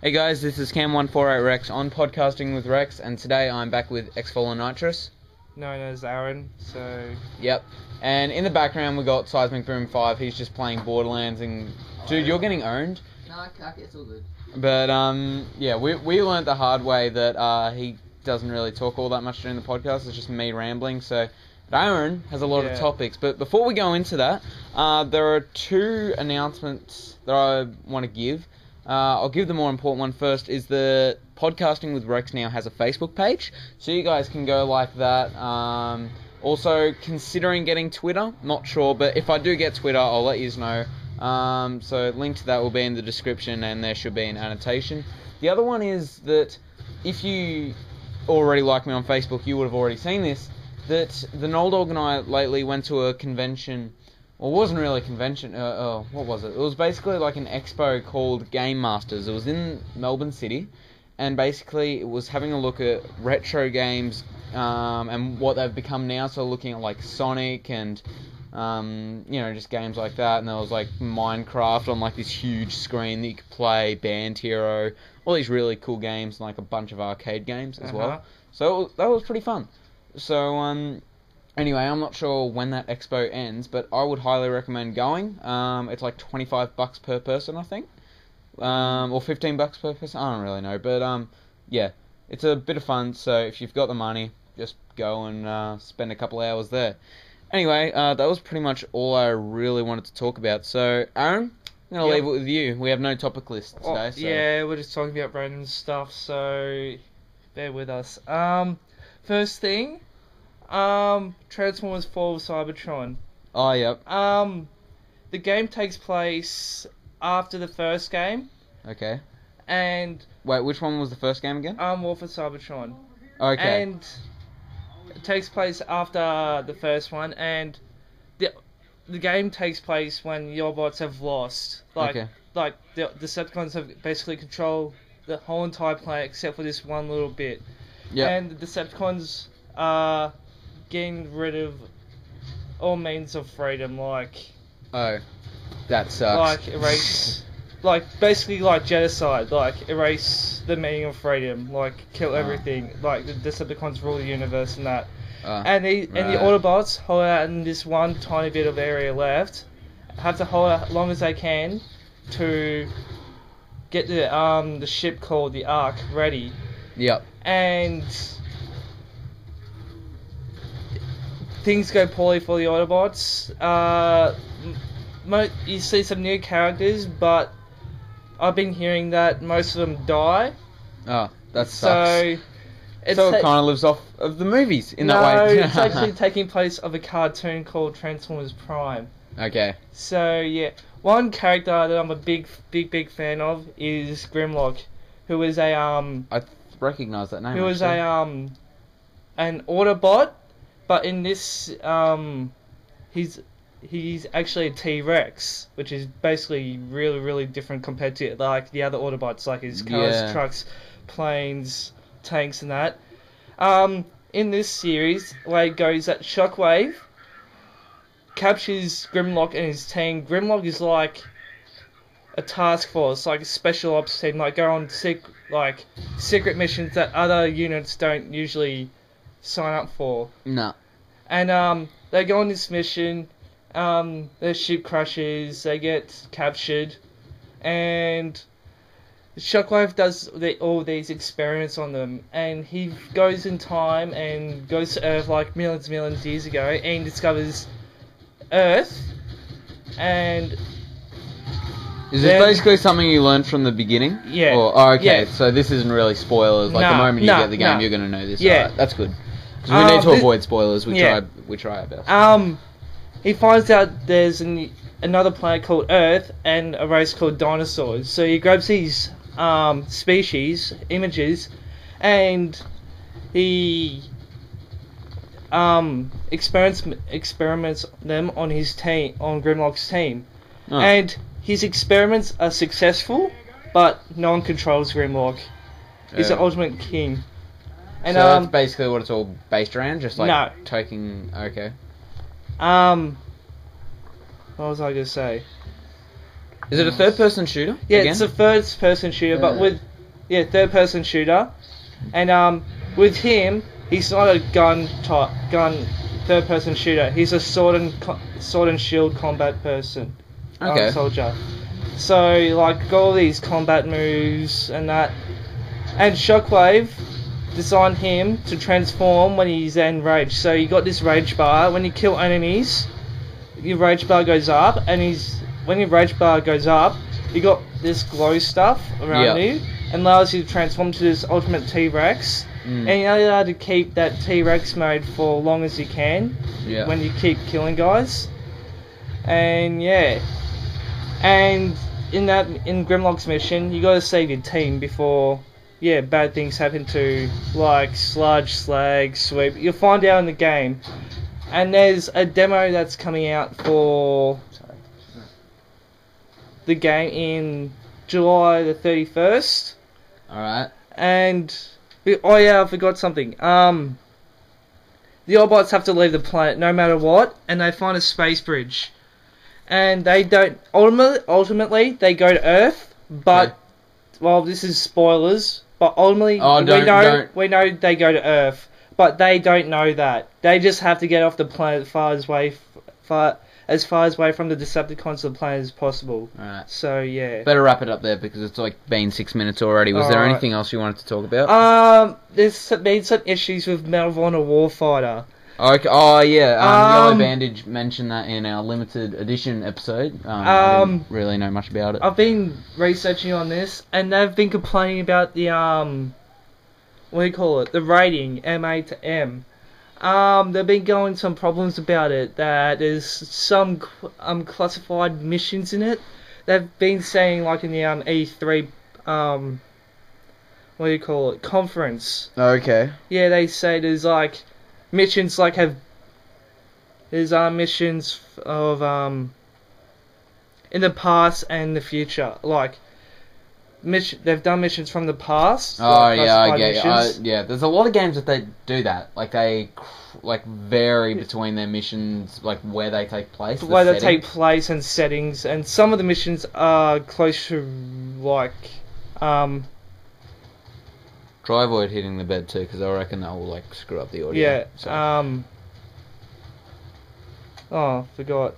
Hey guys, this is Cam148Rex on Podcasting with Rex, and today I'm back with xfallen Nitrous. Known as Aaron, so... Yep. And in the background we got Seismic Boom 5, he's just playing Borderlands, and... Dude, you're getting owned. No, it's all good. But, yeah, we learned the hard way that, he doesn't really talk all that much during the podcast, it's just me rambling, so... Aaron has a lot of topics, but before we go into that, there are two announcements that I want to give. I'll give the more important one first, is the Podcasting with Rex now has a Facebook page, so you guys can go like that. Also, considering getting Twitter, not sure, but if I do get Twitter, I'll let you know. So link to that will be in the description, and there should be an annotation. The other one is that if you already like me on Facebook, you would have already seen this, that the Noel Dog and I lately went to a convention. Well, it wasn't really a convention. What was it? It was basically like an expo called Game Masters. It was in Melbourne City, and basically it was having a look at retro games and what they've become now. So looking at like Sonic and just games like that. And there was like Minecraft on like this huge screen that you could play, Band Hero, all these really cool games, and like a bunch of arcade games as well. So that was pretty fun. So anyway, I'm not sure when that expo ends, but I would highly recommend going. It's like $25 per person, I think, or $15 per person. I don't really know, but yeah, it's a bit of fun. So if you've got the money, just go and spend a couple hours there. Anyway, that was pretty much all I really wanted to talk about. So Aaron, I'm gonna leave it with you. We have no topic list today. So. Yeah, we're just talking about random stuff, so bear with us. First thing. Transformers Fall of Cybertron. Oh, yep. The game takes place after the first game. Okay. And... Wait, which one was the first game again? Warfighter Cybertron. Okay. And it takes place after the first one, and the game takes place when your bots have lost. Like the Decepticons have basically controlled the whole entire planet except for this one little bit. Yeah. And the Decepticons are getting rid of all means of freedom, like... Oh, that sucks. Like, erase... basically, genocide. Erase the meaning of freedom. Kill everything. The Decepticons rule the universe and that. And the Autobots hold out in this one tiny bit of area left. Have to hold out as long as they can to get the ship called the Ark ready. Yep. And... things go poorly for the Autobots. You see some new characters, but I've been hearing that most of them die. Oh, that sucks. So it kind of lives off of the movies in that way. No, it's actually taking place of a cartoon called Transformers Prime. Okay. So yeah, one character that I'm a big fan of is Grimlock, who is a I recognise that name. Who is an Autobot. But in this, he's actually a T-Rex, which is basically really, really different compared to the other Autobots, like his cars, trucks, planes, tanks, and that. In this series, the way it goes that Shockwave captures Grimlock and his team. Grimlock is like a task force, like a special ops team, go on secret missions that other units don't usually sign up for. No. And they go on this mission, their ship crashes, they get captured, and Shockwave does all these experiments on them, and he goes in time and goes to Earth millions of years ago and discovers Earth, and... Is it basically something you learned from the beginning? Yeah. Okay, so this isn't really spoilers. The moment you get the game, you're going to know this. Yeah. Alright, that's good. Because we need to avoid spoilers. We try our best. He finds out there's another planet called Earth and a race called dinosaurs. So he grabs these species, images, and he experiments them on his team, on Grimlock's team. Oh. And his experiments are successful, but no one controls Grimlock. He's the ultimate king. And, so that's basically what it's all based around? Just taking... Okay. What was I going to say? Is it a third-person shooter? Yeah, again? it's a third-person shooter, but with third-person shooter, and with him, he's not a gun third-person shooter. He's a sword and shield combat person. Okay. Soldier. So like got all these combat moves and that, and Shockwave designed him to transform when he's in rage. So you got this rage bar. When you kill enemies, your rage bar goes up, and when your rage bar goes up, you got this glow stuff around you, and allows you to transform to this ultimate T-Rex. And you're allowed to keep that T-Rex mode for as long as you can when you keep killing guys. And and in Grimlock's mission, you gotta save your team before bad things happen to like Sludge, Slag, Sweep. You'll find out in the game. And there's a demo that's coming out for the game in July the 31st. Alright. And I forgot something. The Autobots have to leave the planet no matter what, and they find a space bridge. And they don't ultimately they go to Earth, but well, this is spoilers, but ultimately we know they go to Earth, but they don't know that. They just have to get off the planet as far away from the Decepticons of the planet as possible. Alright. So yeah. Better wrap it up there because it's like been 6 minutes already. Was there anything else you wanted to talk about? There's been some issues with Medal of Honor Warfighter. Okay. Oh yeah. Yellow Bandage mentioned that in our limited edition episode. I didn't really know much about it. I've been researching on this, and they've been complaining about the the rating MA to M. They've been going some problems about it. That there's some classified missions in it. They've been saying like in the E3 conference. Okay. Yeah, they say there's like missions like there's missions of in the past and the future, like they've done missions from the past. Oh yeah, I get yeah. There's a lot of games that they do that, like they vary between their missions, like where they take place, they take place and settings, and some of the missions are close to like Try avoid hitting the bed too, because I reckon that will like screw up the audio. Yeah. So. Forgot.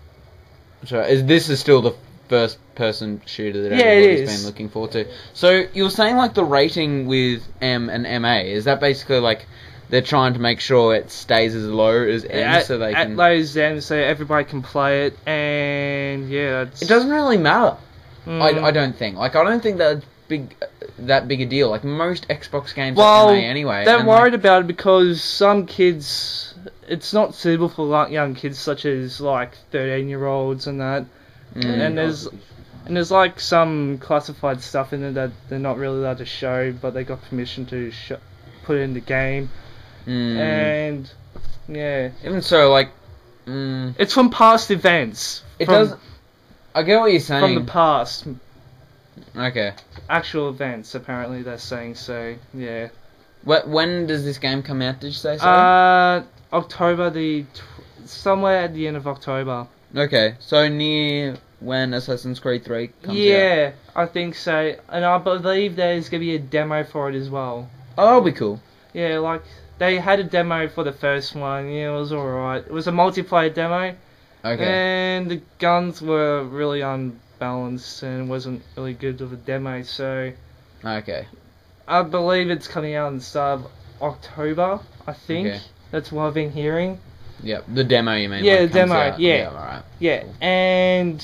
So this is still the first-person shooter that everybody's been looking forward to. So you were saying like the rating with M and MA, is that basically like they're trying to make sure it stays as low as M, so they can... At low as M, so everybody can play it, and yeah, it doesn't really matter. I don't think. Like I don't think that big a deal. Like most Xbox games are MA anyway. They're worried about it because some kids, it's not suitable for young kids such as like 13-year-olds and that. And there's like some classified stuff in there that they're not really allowed to show, but they got permission to put it in the game. And yeah, even so, like it's from past events. I get what you're saying. From the past. Okay. Actual events, apparently they're saying, so yeah. When does this game come out, did you say? Sorry? October, somewhere at the end of October. Okay, so near when Assassin's Creed 3 comes out? Yeah, I think so. And I believe there's going to be a demo for it as well. Oh, that'll be cool. Yeah, like, they had a demo for the first one. Yeah, it was alright. It was a multiplayer demo. Okay. And the guns were really unbalanced and wasn't really good of a demo, so... Okay. I believe it's coming out in the start of October, I think. Okay. That's what I've been hearing. Yep, the demo you mean? Yeah, like, the demo, yeah. Alright. Yeah, cool. And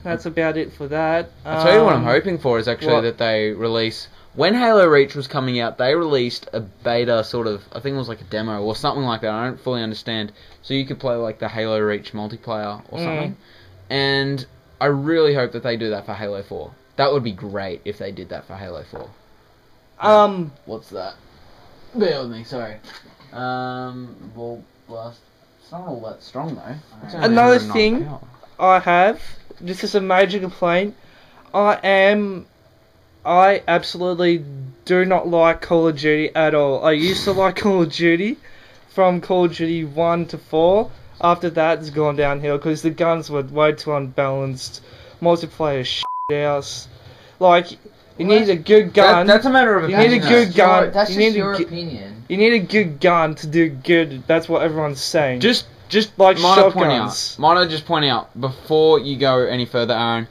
that's about it for that. I'll tell you what I'm hoping for is actually that they release... When Halo Reach was coming out, they released a beta sort of... I think it was like a demo or something like that. I don't fully understand. So you could play like the Halo Reach multiplayer or something. And I really hope that they do that for Halo 4. That would be great if they did that for Halo 4. What's that? Bear with me, sorry. Ball blast. It's not all that strong though. Another thing I have, this is a major complaint. I absolutely do not like Call of Duty at all. I used to like Call of Duty from Call of Duty 1 to 4. After that, it's gone downhill because the guns were way too unbalanced. multiplayer house. Like, you need a good gun. That's a matter of opinion. You need a good gun. That's just your opinion. You need a good gun to do good. That's what everyone's saying. Just like shotguns. Might I just point out, before you go any further, Aaron,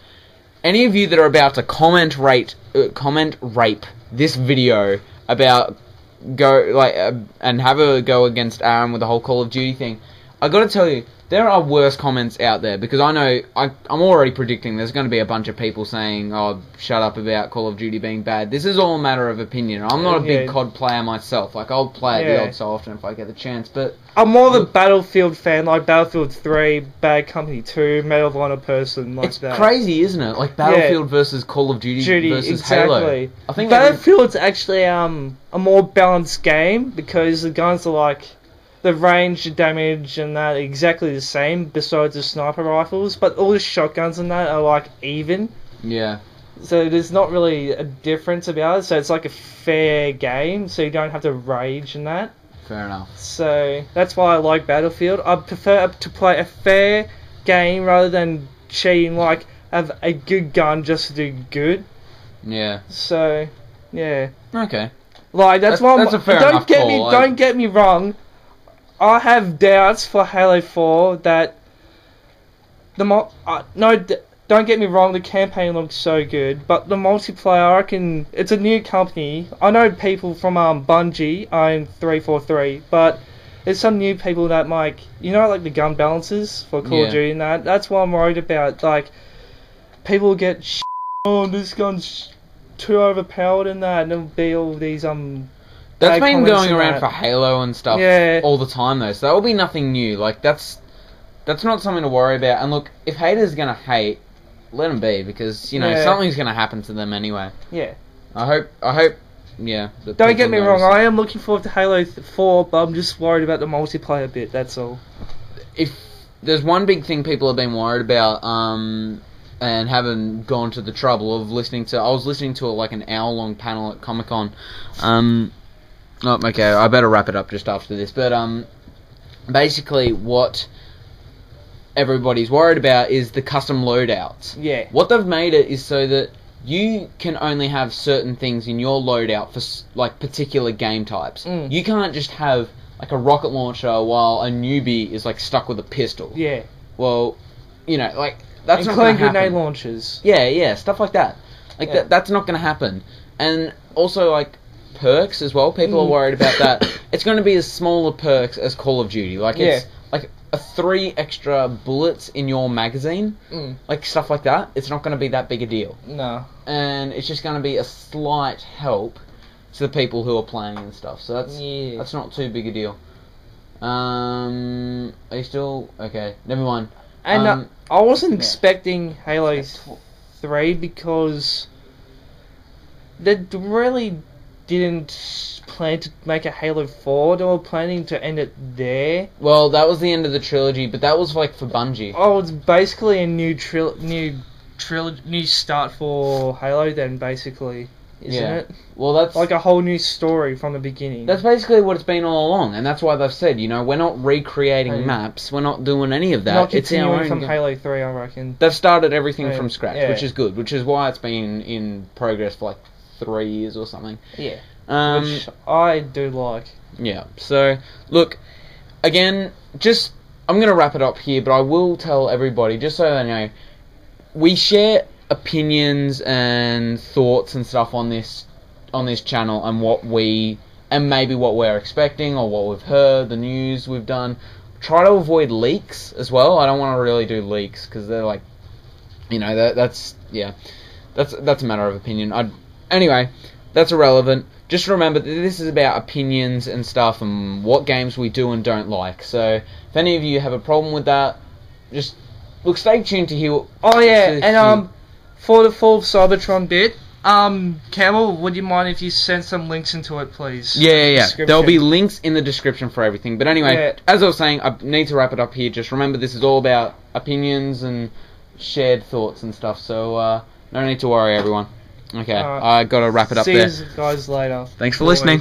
any of you that are about to comment rape this video about and have a go against Aaron with the whole Call of Duty thing, I gotta tell you, there are worse comments out there, because I know, I'm already predicting there's going to be a bunch of people saying, oh, shut up about Call of Duty being bad. This is all a matter of opinion. I'm not a big COD player myself. Like, I'll play it the odd so often if I get the chance, but... I'm more of a Battlefield fan, like Battlefield 3, Bad Company 2, Medal of Honor person, like that. It's crazy, isn't it? Like, Battlefield versus Call of Duty versus Halo. I think Battlefield's actually a more balanced game, because the guns are like... The range, the damage, and that are exactly the same, besides the sniper rifles, but all the shotguns and that are, like, even. Yeah. So there's not really a difference about it, so it's like a fair game, so you don't have to rage and that. Fair enough. So, that's why I like Battlefield. I prefer to play a fair game rather than cheating, like, have a good gun just to do good. Yeah. So, yeah. Okay. Like, that's why a fair enough call. Don't get me wrong. I have doubts for Halo 4 that don't get me wrong, the campaign looks so good, but the multiplayer, I reckon, it's a new company. I know people from Bungie own 343, but there's some new people that like the gun balances for Call of Duty and that. That's what I'm worried about. Like, people get this gun's too overpowered and that, and there'll be all these That's been going around for Halo and stuff all the time, though, so that will be nothing new. Like, that's not something to worry about. And look, if haters gonna hate, let them be, because, something's gonna happen to them anyway. Yeah. I hope, Don't get me wrong, I am looking forward to Halo 4, but I'm just worried about the multiplayer bit, that's all. If there's one big thing people have been worried about, and haven't gone to the trouble of listening to... I was listening to like an hour-long panel at Comic-Con, Oh, okay, I better wrap it up just after this. But basically what everybody's worried about is the custom loadouts. Yeah. What they've made it is so that you can only have certain things in your loadout for, like, particular game types. You can't just have, like, a rocket launcher while a newbie is, like, stuck with a pistol. Yeah. Well, like, that's not Including going to happen. grenade launchers. Yeah, stuff like that. Like, that's not going to happen. And also, like, perks as well. People are worried about that. It's going to be as smaller perks as Call of Duty. Like, it's like a 3 extra bullets in your magazine. Like, stuff like that. It's not going to be that big a deal. No. And it's just going to be a slight help to the people who are playing and stuff. So that's not too big a deal. Are you still... Okay, never mind. And I wasn't expecting Halo 3 because they really didn't plan to make a Halo 4. They were planning to end it there. Well, that was the end of the trilogy, but that was like for Bungie. Oh, it's basically a new start for Halo then, basically. Isn't it? Well, that's... like a whole new story from the beginning. That's basically what it's been all along, and that's why they've said, we're not recreating maps, we're not doing any of that. Not continuing from Halo 3, I reckon. They've started everything from scratch, which is good, which is why it's been in progress for like 3 years or something. Yeah. Which I do like. Yeah. So, look, again, I'm going to wrap it up here, but I will tell everybody, just so they know, we share opinions and thoughts and stuff on this channel, and maybe what we're expecting or what we've heard, the news we've done. Try to avoid leaks as well. I don't want to really do leaks because they're like, that's a matter of opinion. Anyway, that's irrelevant. Just remember that this is about opinions and stuff and what games we do and don't like. So if any of you have a problem with that, just stay tuned to hear. For the full Cybertron bit, Camel, would you mind if you send some links into it, please? Yeah. There'll be links in the description for everything. But anyway, as I was saying, I need to wrap it up here. Just remember, this is all about opinions and shared thoughts and stuff. So no need to worry, everyone. Okay, I gotta wrap it up there. See you guys later. Thanks for listening.